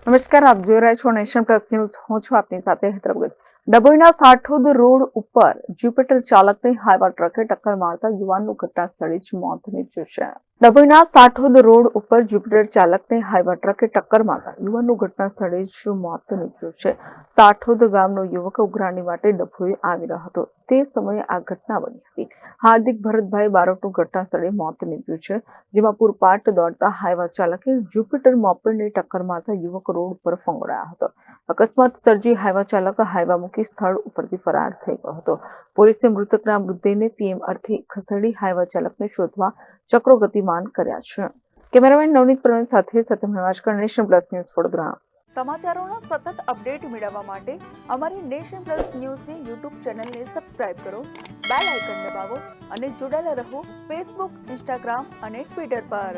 નમસ્કાર, આપ જોઈ રહ્યા છો નેશન પ્લસ ન્યૂઝ. હું છું આપની સાથે હેતરગત. ડભોઈના સાઠોદ રોડ ઉપર જ્યુપિટર ચાલકને હાઈવા ટ્રકે ટક્કર મારતા યુવાનનું ઘટના સ્થળે જ મોત નીપજ્યું છે. ડભોઈના સાઠોદ રોડ ઉપર જ્યુપિટર ચાલકને હાઈવા ટ્રકે ટક્કર મારતા યુવાનનું ઘટના સ્થળે જ મોત નીપજ્યું છે. સાઠોદ ગામનો યુવક ઉઘરાણી માટે ડભોઈ આવી રહ્યો હતો. તે સમયે આ ઘટના બની હતી. હાર્દિક ભરતભાઈ બારોટનું ઘટના સ્થળે મોત નીપજ્યું છે, જેમાં પૂરપાટ દોડતા હાઈવા ચાલકે જ્યુપિટર મોપેડને ટક્કર મારતા યુવક રોડ ઉપર ફંગોળાયો હતો. અકસ્માત સર્જી હાઈવા ચાલક હાઈવા મૂકી સ્થળ ઉપરથી ફરાર થઈ ગયો હતો. પોલીસે મૃતકના મૃતદેહને પીએમ અર્થે ખસેડી હાઈવા ચાલકને શોધવા ચક્રો ગતિમાન કર્યા છે. કેમેરામેન નવનીત પ્રવીણ સાથે સત્યમ હેવાશકર, નેશન પ્લસ ન્યૂઝ, વડોદરા. સમાચારોના સતત અપડેટ મેળવવા માટે અમારી નેશન પ્લસ ન્યૂઝની યુટ્યુબ ચેનલને સબસ્ક્રાઇબ કરો, બેલ આઇકન દબાવો અને જોડાયેલા રહો ફેસબુક, ઇન્સ્ટાગ્રામ અને ટ્વિટર પર.